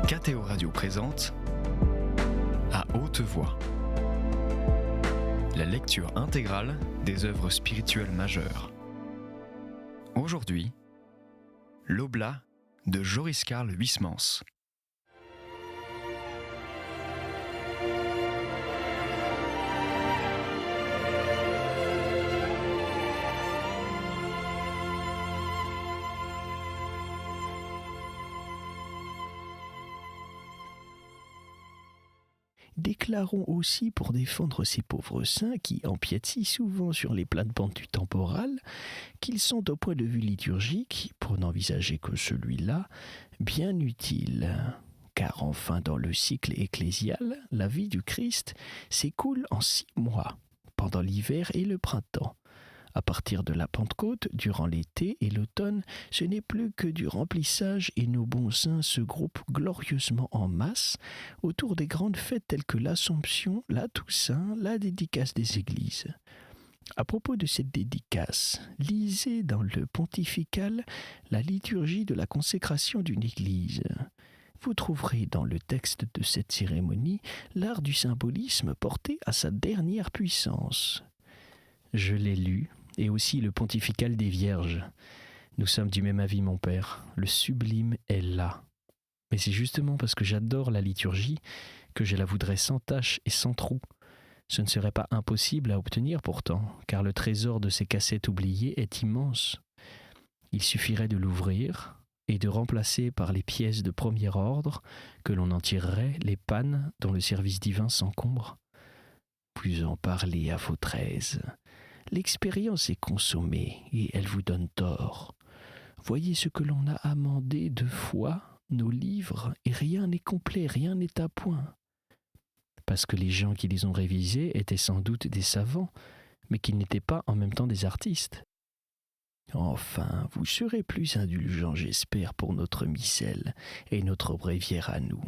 KTO Radio présente À haute voix, la lecture intégrale des œuvres spirituelles majeures. Aujourd'hui, l'Oblat de Joris Karl Huysmans. Déclarons aussi pour défendre ces pauvres saints qui empiètent si souvent sur les plates-bandes du temporal qu'ils sont au point de vue liturgique, pour n'envisager que celui-là, bien utiles. Car enfin dans le cycle ecclésial, la vie du Christ s'écoule en 6 mois, pendant l'hiver et le printemps. À partir de la Pentecôte, durant l'été et l'automne, ce n'est plus que du remplissage et nos bons saints se groupent glorieusement en masse autour des grandes fêtes telles que l'Assomption, la Toussaint, la dédicace des églises. À propos de cette dédicace, lisez dans le pontifical la liturgie de la consécration d'une église. Vous trouverez dans le texte de cette cérémonie l'art du symbolisme porté à sa dernière puissance. Je l'ai lu, et aussi le pontifical des Vierges. Nous sommes du même avis, mon père. Le sublime est là. Mais c'est justement parce que j'adore la liturgie que je la voudrais sans tache et sans trou. Ce ne serait pas impossible à obtenir pourtant, car le trésor de ces cassettes oubliées est immense. Il suffirait de l'ouvrir et de remplacer par les pièces de premier ordre que l'on en tirerait les pannes dont le service divin s'encombre. Vous en parlez à votre aise. L'expérience est consommée et elle vous donne tort. Voyez ce que l'on a amendé 2 fois, nos livres, et rien n'est complet, rien n'est à point. Parce que les gens qui les ont révisés étaient sans doute des savants, mais qu'ils n'étaient pas en même temps des artistes. Enfin, vous serez plus indulgents, j'espère, pour notre missel et notre bréviaire à nous.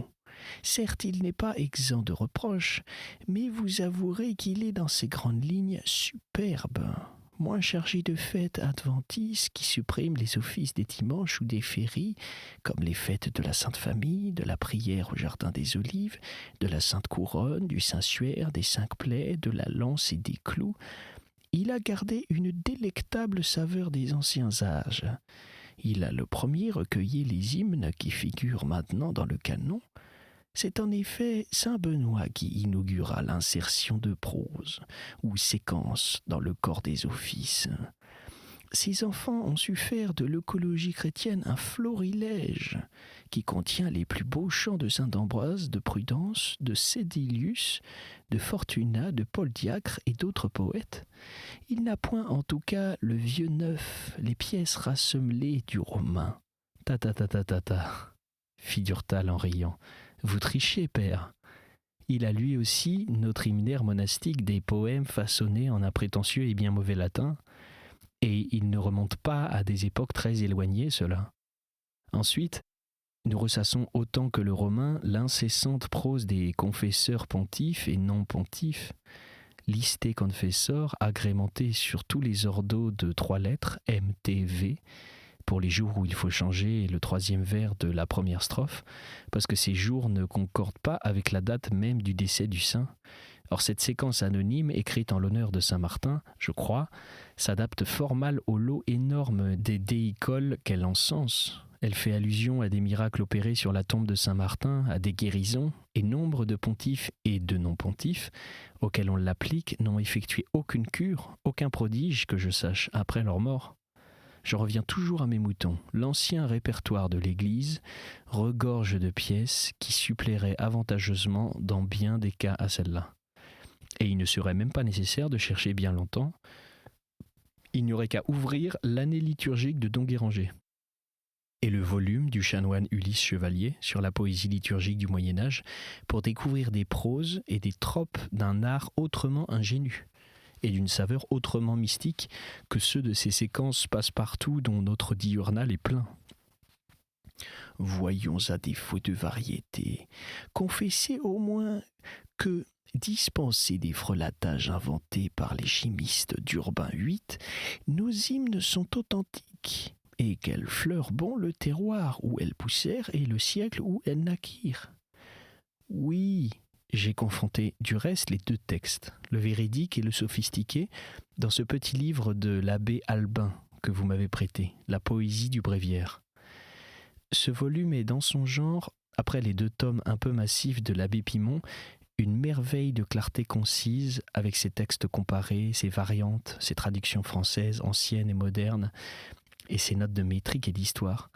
Certes, il n'est pas exempt de reproches, mais vous avouerez qu'il est dans ses grandes lignes superbe, moins chargé de fêtes adventices qui suppriment les offices des dimanches ou des féries, comme les fêtes de la Sainte Famille, de la prière au Jardin des Olives, de la Sainte Couronne, du Saint-Suaire, des 5 plaies, de la lance et des clous. Il a gardé une délectable saveur des anciens âges. Il a le premier recueilli les hymnes qui figurent maintenant dans le canon. C'est en effet saint Benoît qui inaugura l'insertion de prose ou séquence dans le corps des offices. Ses enfants ont su faire de l'œcologie chrétienne un florilège qui contient les plus beaux chants de saint Ambroise, de Prudence, de Cédilius, de Fortunat, de Paul Diacre et d'autres poètes. Il n'a point en tout cas le vieux neuf, les pièces rassemblées du romain. Ta ta ta ta ta ta, fit Durtal en riant. Vous trichez, père. Il a lui aussi notre hymnaire monastique des poèmes façonnés en un prétentieux et bien mauvais latin, et il ne remonte pas à des époques très éloignées, cela. Ensuite, nous ressassons autant que le romain l'incessante prose des confesseurs pontifs et non pontifs, listés confessors agrémentés sur tous les ordos de 3 lettres, MTV, pour les jours où il faut changer le 3e vers de la première strophe, parce que ces jours ne concordent pas avec la date même du décès du saint. Or cette séquence anonyme, écrite en l'honneur de saint Martin, je crois, s'adapte fort mal au lot énorme des déicoles qu'elle encense. Elle fait allusion à des miracles opérés sur la tombe de saint Martin, à des guérisons, et nombre de pontifes et de non-pontifes, auxquels on l'applique, n'ont effectué aucune cure, aucun prodige que je sache, après leur mort. Je reviens toujours à mes moutons. L'ancien répertoire de l'Église regorge de pièces qui suppléeraient avantageusement dans bien des cas à celle-là. Et il ne serait même pas nécessaire de chercher bien longtemps. Il n'y aurait qu'à ouvrir l'année liturgique de Don Guéranger et le volume du chanoine Ulysse Chevalier sur la poésie liturgique du Moyen-Âge pour découvrir des proses et des tropes d'un art autrement ingénu et d'une saveur autrement mystique que ceux de ces séquences passe-partout dont notre diurnal est plein. Voyons à défaut de variété, confessez au moins que, dispensés des frelatages inventés par les chimistes d'Urbain VIII, nos hymnes sont authentiques et quelles fleurs bon le terroir où elles poussèrent et le siècle où elles naquirent. Oui, j'ai confronté du reste les deux textes, le véridique et le sophistiqué, dans ce petit livre de l'abbé Albin que vous m'avez prêté, La poésie du bréviaire. Ce volume est dans son genre, après les 2 tomes un peu massifs de l'abbé Pimon, une merveille de clarté concise avec ses textes comparés, ses variantes, ses traductions françaises, anciennes et modernes, et ses notes de métrique et d'histoire.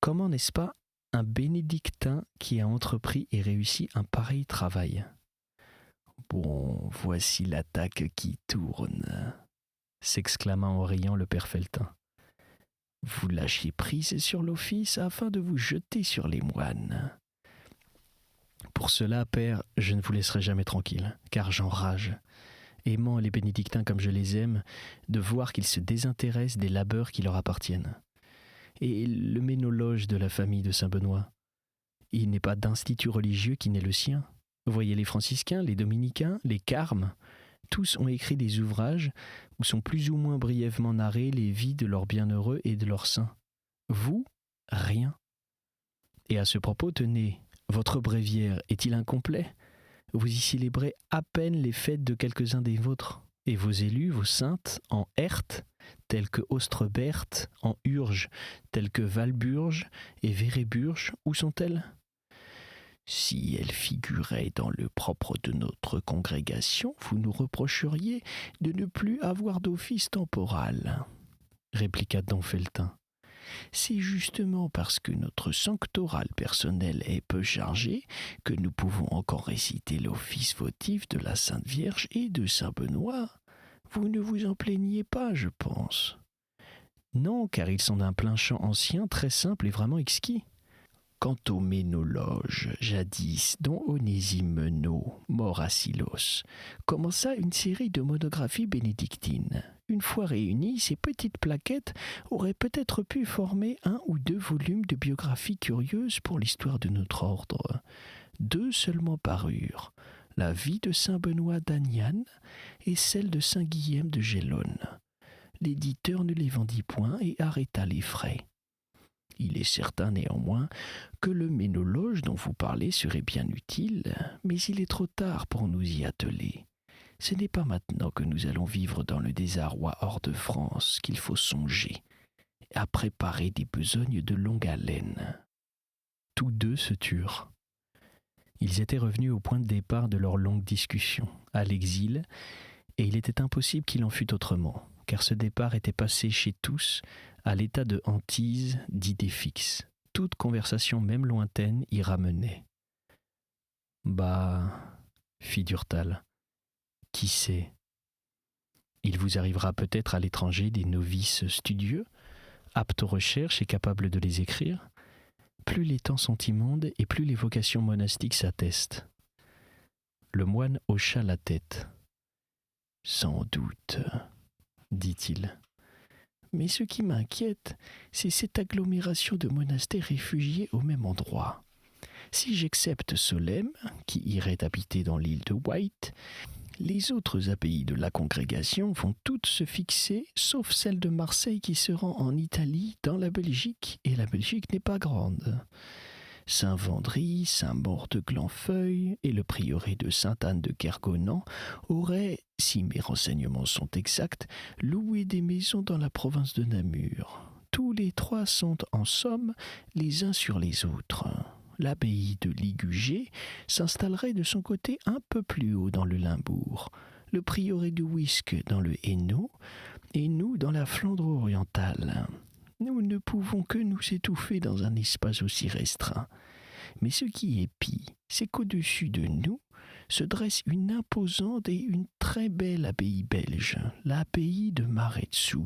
Comment n'est-ce pas un bénédictin qui a entrepris et réussi un pareil travail ? Bon, voici l'attaque qui tourne, s'exclama en riant le père Felletin. Vous lâchez prise sur l'office afin de vous jeter sur les moines. Pour cela, père, je ne vous laisserai jamais tranquille, car j'enrage, aimant les bénédictins comme je les aime, de voir qu'ils se désintéressent des labeurs qui leur appartiennent. Et le ménologe de la famille de Saint-Benoît, il n'est pas d'institut religieux qui n'est le sien. Voyez les franciscains, les dominicains, les carmes, tous ont écrit des ouvrages où sont plus ou moins brièvement narrées les vies de leurs bienheureux et de leurs saints. Vous, rien. Et à ce propos, tenez, votre bréviaire est-il incomplet ? Vous y célébrez à peine les fêtes de quelques-uns des vôtres, et vos élus, vos saintes, en Herth, telles que Ostrebert, en Urge, telles que Walburge et Véréburge, où sont-elles ? Si elles figuraient dans le propre de notre congrégation, vous nous reprocheriez de ne plus avoir d'office temporal, répliqua don Felletin. C'est justement parce que notre sanctoral personnel est peu chargé que nous pouvons encore réciter l'office votif de la Sainte Vierge et de Saint Benoît. Vous ne vous en plaignez pas, je pense. Non, car ils sont d'un plein chant ancien, très simple et vraiment exquis. Quant au ménologe, jadis, dont Onésime Menot, mort à Silos, commença une série de monographies bénédictines. Une fois réunies, ces petites plaquettes auraient peut-être pu former 1 ou 2 volumes de biographies curieuses pour l'histoire de notre ordre. 2 seulement parurent, la vie de saint Benoît d'Agnan et celle de saint Guillaume de Gélone. L'éditeur ne les vendit point et arrêta les frais. Il est certain néanmoins que le ménologe dont vous parlez serait bien utile, mais il est trop tard pour nous y atteler. Ce n'est pas maintenant que nous allons vivre dans le désarroi hors de France qu'il faut songer à préparer des besognes de longue haleine. Tous 2 se turent. Ils étaient revenus au point de départ de leur longue discussion, à l'exil, et il était impossible qu'il en fût autrement, car ce départ était passé chez tous à l'état de hantise d'idées fixes. Toute conversation, même lointaine, y ramenait. « Bah, fit Durtal, qui sait ? Il vous arrivera peut-être à l'étranger des novices studieux, aptes aux recherches et capables de les écrire. Plus les temps sont immondes et plus les vocations monastiques s'attestent. » Le moine hocha la tête. « Sans doute, dit-il. Mais ce qui m'inquiète, c'est cette agglomération de monastères réfugiés au même endroit. Si j'excepte Solesmes, qui irait habiter dans l'île de Wight, les autres abbayes de la congrégation vont toutes se fixer, sauf celle de Marseille qui se rend en Italie, dans la Belgique, et la Belgique n'est pas grande. Saint-Vendry, Saint-Maur de Glanfeuille et le prieuré de Sainte-Anne de Kergonan auraient, si mes renseignements sont exacts, loué des maisons dans la province de Namur. Tous les 3 sont, en somme, les uns sur les autres. L'abbaye de Ligugé s'installerait de son côté un peu plus haut dans le Limbourg, le prieuré de Wisque dans le Hainaut, et nous dans la Flandre orientale. Nous ne pouvons que nous étouffer dans un espace aussi restreint. Mais ce qui est pis, c'est qu'au-dessus de nous se dresse une imposante et une très belle abbaye belge, l'abbaye de Maredsous.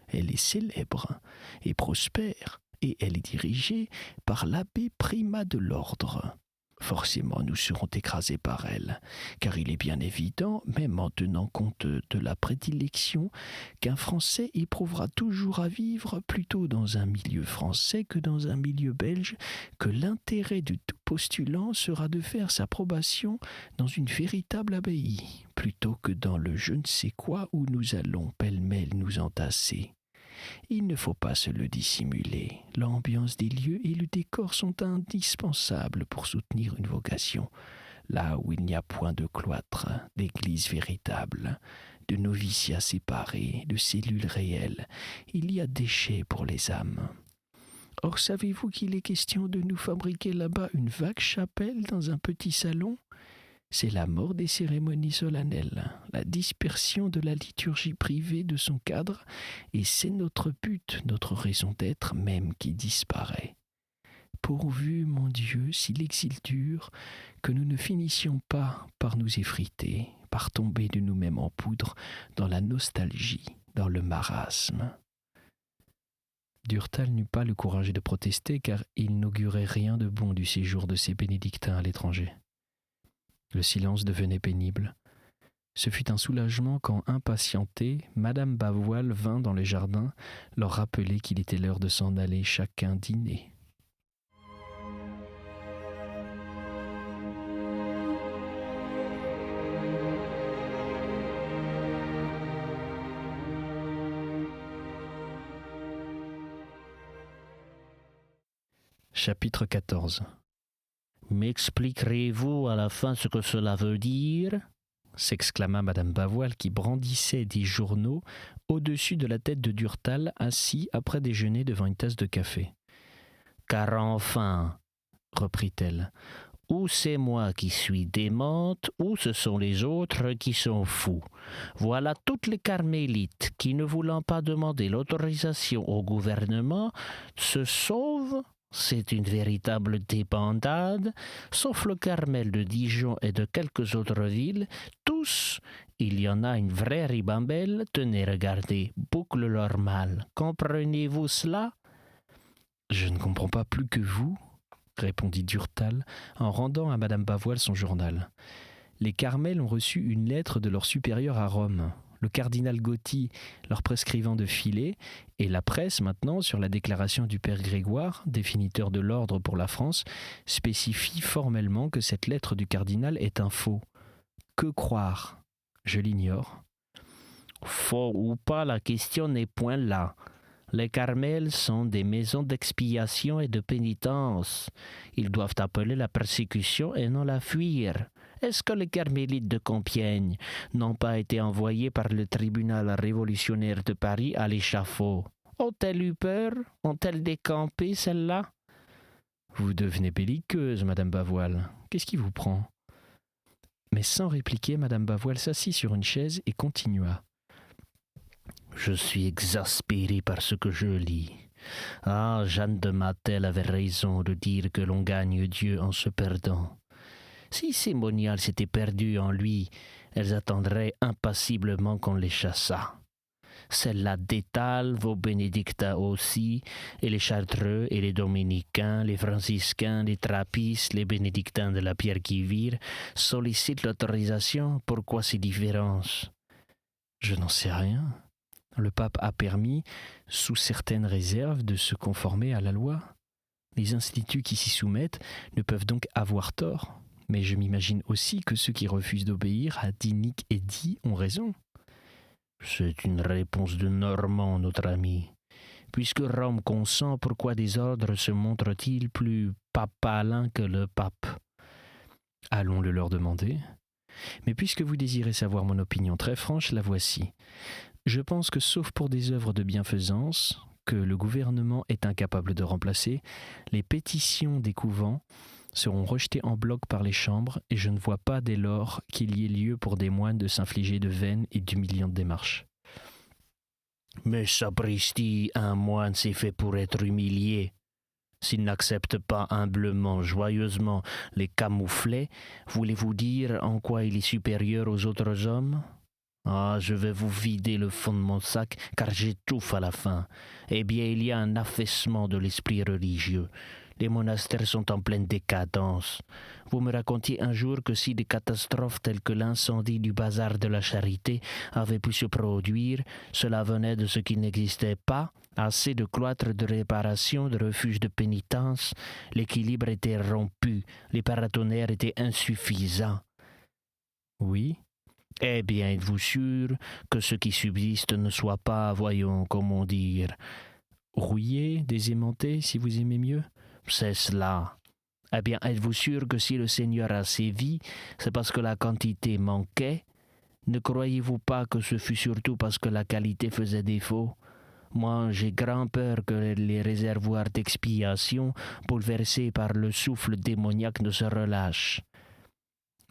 Elle est célèbre et prospère, et elle est dirigée par l'abbé primat de l'ordre. Forcément, nous serons écrasés par elle, car il est bien évident, même en tenant compte de la prédilection, qu'un Français éprouvera toujours à vivre plutôt dans un milieu français que dans un milieu belge, que l'intérêt de tout postulant sera de faire sa probation dans une véritable abbaye, plutôt que dans le je ne sais quoi où nous allons pêle-mêle nous entasser. Il ne faut pas se le dissimuler. L'ambiance des lieux et le décor sont indispensables pour soutenir une vocation. Là où il n'y a point de cloître, d'église véritable, de noviciats séparés, de cellules réelles, il y a déchets pour les âmes. Or, savez-vous qu'il est question de nous fabriquer là-bas une vague chapelle dans un petit salon ? C'est la mort des cérémonies solennelles, la dispersion de la liturgie privée de son cadre, et c'est notre but, notre raison d'être même qui disparaît. Pourvu, mon Dieu, si l'exil dure, que nous ne finissions pas par nous effriter, par tomber de nous-mêmes en poudre dans la nostalgie, dans le marasme. Durtal n'eut pas le courage de protester car il n'augurait rien de bon du séjour de ces bénédictins à l'étranger. Le silence devenait pénible. Ce fut un soulagement quand, impatientée, Madame Bavoil vint dans le jardin leur rappeler qu'il était l'heure de s'en aller chacun dîner. Chapitre 14. M'expliquerez-vous à la fin ce que cela veut dire ? S'exclama Madame Bavoil qui brandissait des journaux au-dessus de la tête de Durtal assis après déjeuner devant une tasse de café. Car enfin, reprit-elle, ou c'est moi qui suis démente, ou ce sont les autres qui sont fous. Voilà toutes les carmélites qui, ne voulant pas demander l'autorisation au gouvernement, se sauvent. C'est une véritable débandade, sauf le Carmel de Dijon et de quelques autres villes. Tous, il y en a une vraie ribambelle. Tenez, regardez, bouclent leur mal. Comprenez-vous cela ? Je ne comprends pas plus que vous, répondit Durtal en rendant à Madame Bavoil son journal. Les Carmels ont reçu une lettre de leur supérieur à Rome, le cardinal Gotti leur prescrivant de filer, et la presse maintenant, sur la déclaration du père Grégoire, définiteur de l'ordre pour la France, spécifie formellement que cette lettre du cardinal est un faux. Que croire ? Je l'ignore. Faux ou pas, la question n'est point là. Les Carmels sont des maisons d'expiation et de pénitence. Ils doivent appeler la persécution et non la fuir. Est-ce que les carmélites de Compiègne n'ont pas été envoyés par le tribunal révolutionnaire de Paris à l'échafaud ? Ont-elles eu peur ? Ont-elles décampé, celles-là ? Vous devenez belliqueuse, Madame Bavoil. Qu'est-ce qui vous prend ? Mais sans répliquer, Madame Bavoil s'assit sur une chaise et continua. Je suis exaspéré par ce que je lis. Ah, Jeanne de Mattel avait raison de dire que l'on gagne Dieu en se perdant. Si ces moniales s'étaient perdues en lui, elles attendraient impassiblement qu'on les chassât. Celles-là d'étalent, vos bénédictins aussi, et les chartreux et les dominicains, les franciscains, les trappistes, les bénédictins de la pierre qui vire, sollicitent l'autorisation. Pourquoi ces différences ? Je n'en sais rien. Le pape a permis, sous certaines réserves, de se conformer à la loi. Les instituts qui s'y soumettent ne peuvent donc avoir tort. Mais je m'imagine aussi que ceux qui refusent d'obéir à Dinic et Di ont raison. C'est une réponse de Normand, notre ami. Puisque Rome consent, pourquoi des ordres se montrent-ils plus papalins que le pape ? Allons le leur demander. Mais puisque vous désirez savoir mon opinion très franche, la voici. Je pense que sauf pour des œuvres de bienfaisance, que le gouvernement est incapable de remplacer, les pétitions des couvents seront rejetées en bloc par les chambres et je ne vois pas dès lors qu'il y ait lieu pour des moines de s'infliger de vaines et d'humiliantes démarches. Mais sapristi, un moine c'est fait pour être humilié. S'il n'accepte pas humblement, joyeusement les camouflets, voulez-vous dire en quoi il est supérieur aux autres hommes ? Ah, je vais vous vider le fond de mon sac, car j'étouffe à la fin. Eh bien, il y a un affaissement de l'esprit religieux. Les monastères sont en pleine décadence. Vous me racontiez un jour que si des catastrophes telles que l'incendie du bazar de la Charité avaient pu se produire, cela venait de ce qu'il n'existait pas assez de cloîtres de réparation, de refuges de pénitence. L'équilibre était rompu, les paratonnerres étaient insuffisants. Oui, Eh bien, êtes-vous sûr que ce qui subsiste ne soit pas, voyons, comment dire, rouillé, désaimanté, si vous aimez mieux? c'est cela. Eh bien, êtes-vous sûr que si le Seigneur a sévi, c'est parce que la quantité manquait? Ne croyez-vous pas que ce fut surtout parce que la qualité faisait défaut? Moi, j'ai grand peur que les réservoirs d'expiation, bouleversés par le souffle démoniaque, ne se relâchent.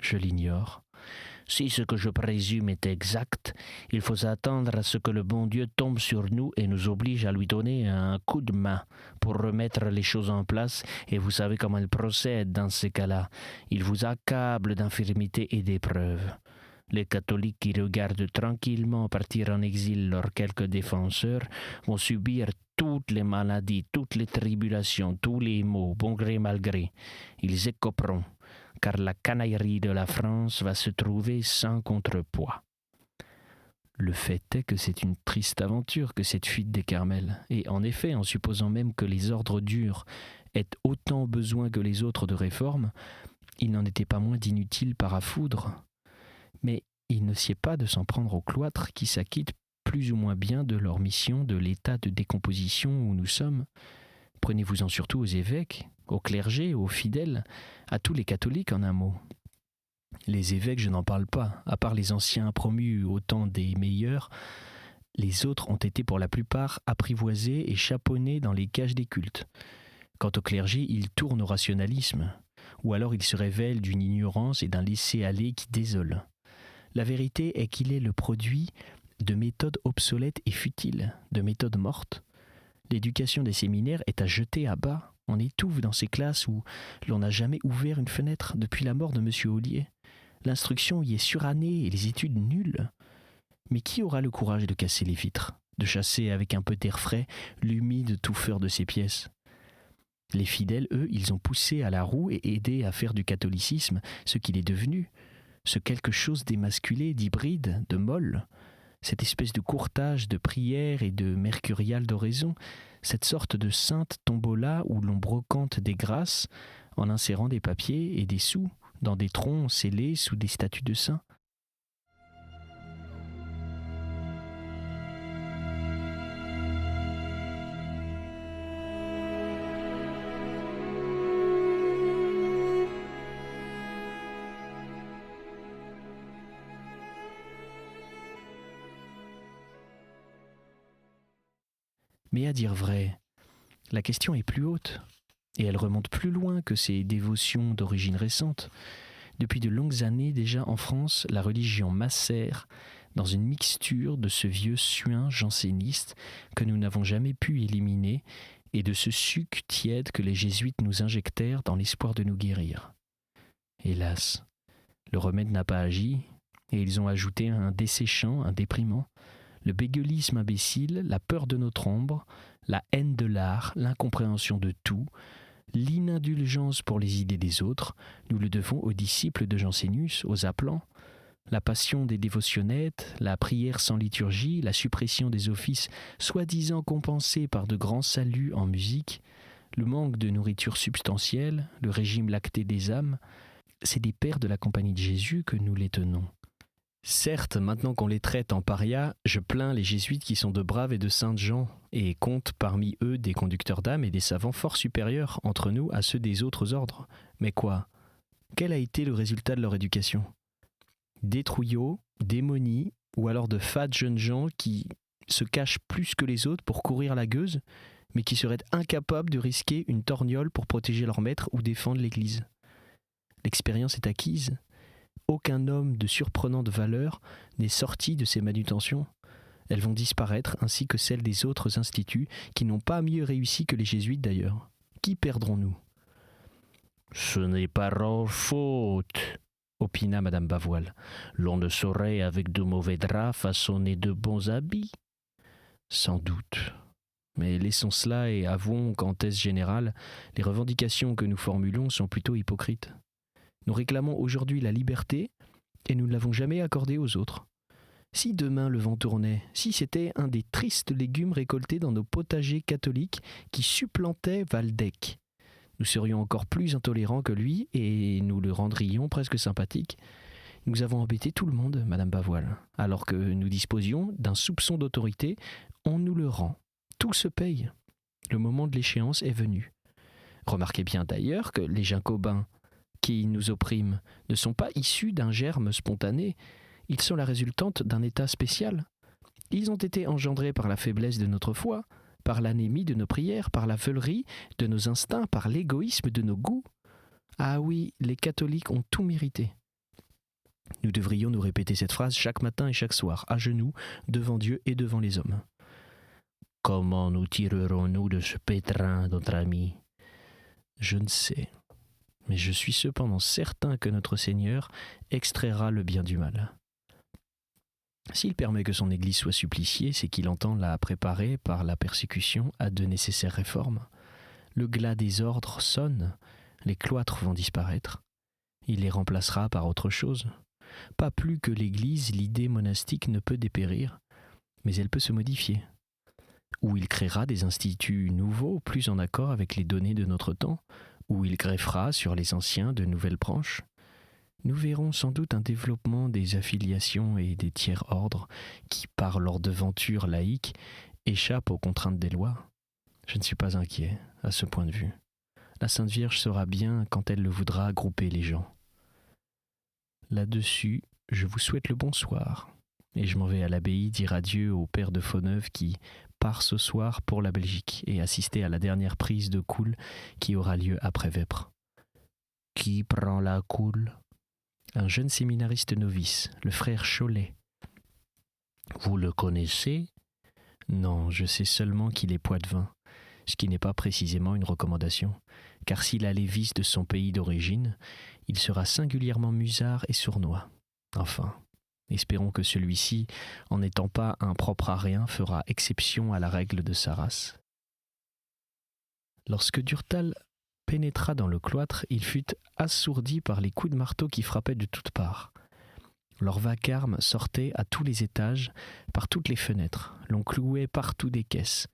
Je l'ignore. Si ce que je présume est exact, il faut attendre à ce que le bon Dieu tombe sur nous et nous oblige à lui donner un coup de main pour remettre les choses en place, et vous savez comment il procède dans ces cas-là. Il vous accable d'infirmités et d'épreuves. Les catholiques qui regardent tranquillement partir en exil leurs quelques défenseurs vont subir toutes les maladies, toutes les tribulations, tous les maux, bon gré mal gré. Ils écoperont, car la canaillerie de la France va se trouver sans contrepoids. Le fait est que c'est une triste aventure que cette fuite des Carmels, et en effet, en supposant même que les ordres durs aient autant besoin que les autres de réforme, il n'en était pas moins d'inutiles parafoudres. Mais il ne sied pas de s'en prendre aux cloîtres qui s'acquittent plus ou moins bien de leur mission de l'état de décomposition où nous sommes. Prenez-vous-en surtout aux évêques, au clergé, aux fidèles, à tous les catholiques en un mot. Les évêques, je n'en parle pas, à part les anciens promus au temps des meilleurs, les autres ont été pour la plupart apprivoisés et chaponnés dans les cages des cultes. Quant au clergé, il tourne au rationalisme, ou alors il se révèle d'une ignorance et d'un laisser-aller qui désole. La vérité est qu'il est le produit de méthodes obsolètes et futiles, de méthodes mortes. L'éducation des séminaires est à jeter à bas. On étouffe dans ces classes où l'on n'a jamais ouvert une fenêtre depuis la mort de M. Ollier. L'instruction y est surannée et les études nulles. Mais qui aura le courage de casser les vitres, de chasser avec un peu d'air frais l'humide touffeur de ces pièces? Les fidèles, eux, ils ont poussé à la roue et aidé à faire du catholicisme ce qu'il est devenu, ce quelque chose d'émasculé, d'hybride, de molle, cette espèce de courtage de prière et de mercurial d'oraison, cette sorte de sainte tombola où l'on brocante des grâces en insérant des papiers et des sous dans des troncs scellés sous des statues de saints. Mais à dire vrai, la question est plus haute, et elle remonte plus loin que ces dévotions d'origine récente. Depuis de longues années déjà en France, la religion macère dans une mixture de ce vieux suin janséniste que nous n'avons jamais pu éliminer et de ce suc tiède que les jésuites nous injectèrent dans l'espoir de nous guérir. Hélas, le remède n'a pas agi, et ils ont ajouté un desséchant, un déprimant, le bégueulisme imbécile, la peur de notre ombre, la haine de l'art, l'incompréhension de tout, l'inindulgence pour les idées des autres, nous le devons aux disciples de Jansénus, aux appelants. La passion des dévotionnettes, la prière sans liturgie, la suppression des offices soi-disant compensés par de grands saluts en musique, le manque de nourriture substantielle, le régime lacté des âmes, c'est des pères de la compagnie de Jésus que nous les tenons. Certes, maintenant qu'on les traite en parias, je plains les jésuites qui sont de braves et de saintes gens, et comptent parmi eux des conducteurs d'âmes et des savants fort supérieurs entre nous à ceux des autres ordres. Mais quoi? Quel a été le résultat de leur éducation? Des trouillots, des monis, ou alors de fades jeunes gens qui se cachent plus que les autres pour courir la gueuse, mais qui seraient incapables de risquer une torgnole pour protéger leur maître ou défendre l'Église. L'expérience est acquise. Aucun homme de surprenante valeur n'est sorti de ces manutentions. Elles vont disparaître, ainsi que celles des autres instituts, qui n'ont pas mieux réussi que les jésuites d'ailleurs. Qui perdrons-nous? Ce n'est pas leur faute, opina Madame Bavoil. L'on ne saurait avec de mauvais draps façonner de bons habits. Sans doute. Mais laissons cela et avouons qu'en thèse générale, les revendications que nous formulons sont plutôt hypocrites. Nous réclamons aujourd'hui la liberté et nous ne l'avons jamais accordée aux autres. Si demain le vent tournait, si c'était un des tristes légumes récoltés dans nos potagers catholiques qui supplantait Waldeck, nous serions encore plus intolérants que lui et nous le rendrions presque sympathique. Nous avons embêté tout le monde, Madame Bavoil. Alors que nous disposions d'un soupçon d'autorité, on nous le rend. Tout se paye. Le moment de l'échéance est venu. Remarquez bien d'ailleurs que les Jacobins qui nous oppriment ne sont pas issus d'un germe spontané, ils sont la résultante d'un état spécial. Ils ont été engendrés par la faiblesse de notre foi, par l'anémie de nos prières, par la veulerie de nos instincts, par l'égoïsme de nos goûts. Ah oui, les catholiques ont tout mérité. Nous devrions nous répéter cette phrase chaque matin et chaque soir, à genoux, devant Dieu et devant les hommes. Comment nous tirerons-nous de ce pétrin, notre ami ? Je ne sais, mais je suis cependant certain que notre Seigneur extraira le bien du mal. S'il permet que son Église soit suppliciée, c'est qu'il entend la préparer par la persécution à de nécessaires réformes. Le glas des ordres sonne, les cloîtres vont disparaître. Il les remplacera par autre chose. Pas plus que l'Église, l'idée monastique ne peut dépérir, mais elle peut se modifier. Ou il créera des instituts nouveaux, plus en accord avec les données de notre temps, ou il greffera sur les anciens de nouvelles branches. Nous verrons sans doute un développement des affiliations et des tiers-ordres qui, par leur devanture laïque, échappent aux contraintes des lois. Je ne suis pas inquiet à ce point de vue. La Sainte Vierge saura bien quand elle le voudra grouper les gens. Là-dessus, je vous souhaite le bonsoir, et je m'en vais à l'abbaye dire adieu au père de Fauneuve qui part ce soir pour la Belgique et assister à la dernière prise de coule qui aura lieu après Vêpres. Qui prend la coule ? Un jeune séminariste novice, le frère Cholet. Vous le connaissez ? Non, je sais seulement qu'il est poitevin, ce qui n'est pas précisément une recommandation, car s'il a les vices de son pays d'origine, il sera singulièrement musard et sournois. Enfin, espérons que celui-ci, en n'étant pas un propre à rien, fera exception à la règle de sa race. Lorsque Durtal pénétra dans le cloître, il fut assourdi par les coups de marteau qui frappaient de toutes parts. Leur vacarme sortait à tous les étages, par toutes les fenêtres. L'on clouait partout des caisses.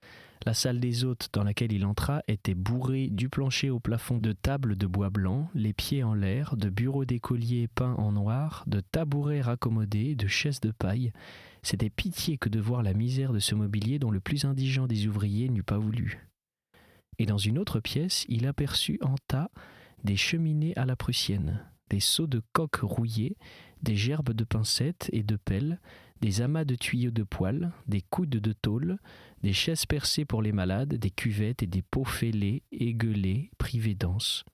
La salle des hôtes dans laquelle il entra était bourrée du plancher au plafond de tables de bois blanc, les pieds en l'air, de bureaux d'écoliers peints en noir, de tabourets raccommodés, de chaises de paille. C'était pitié que de voir la misère de ce mobilier dont le plus indigent des ouvriers n'eût pas voulu. Et dans une autre pièce, il aperçut en tas des cheminées à la prussienne, des seaux de coque rouillés, des gerbes de pincettes et de pelles, des amas de tuyaux de poêle, des coudes de tôle, des chaises percées pour les malades, des cuvettes et des pots fêlés, égueulés, privés d'anse.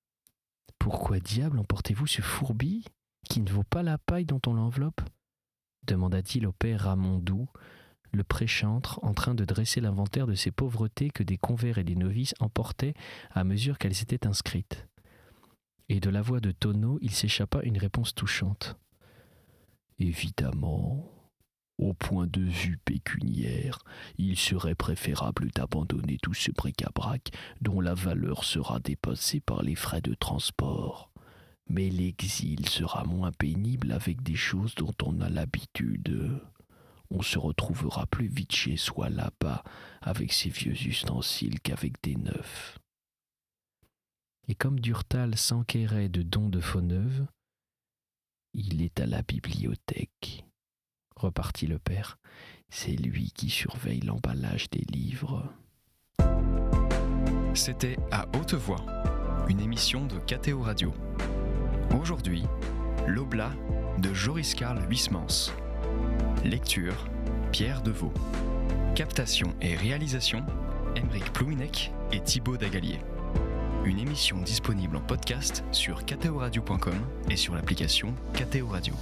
« Pourquoi diable emportez-vous ce fourbi qui ne vaut pas la paille dont on l'enveloppe ?» demanda-t-il au père Ramondou, le pré-chantre, en train de dresser l'inventaire de ces pauvretés que des convers et des novices emportaient à mesure qu'elles s'étaient inscrites. Et de la voix de Tonneau, il s'échappa une réponse touchante. « Évidemment, au point de vue pécuniaire, il serait préférable d'abandonner tout ce bric-à-brac dont la valeur sera dépassée par les frais de transport. Mais l'exil sera moins pénible avec des choses dont on a l'habitude. On se retrouvera plus vite chez soi là-bas avec ses vieux ustensiles qu'avec des neufs. » Et comme Durtal s'enquérait de dons de Fauneuve, « Il est à la bibliothèque, » repartit le père. « C'est lui qui surveille l'emballage des livres. » C'était À haute voix, une émission de KTO Radio. Aujourd'hui, l'Oblat de Joris Karl Huysmans. Lecture, Pierre Deveau. Captation et réalisation, Aymeric Plouinec et Thibaut Dagalier. Une émission disponible en podcast sur ktoradio.com et sur l'application KTO Radio.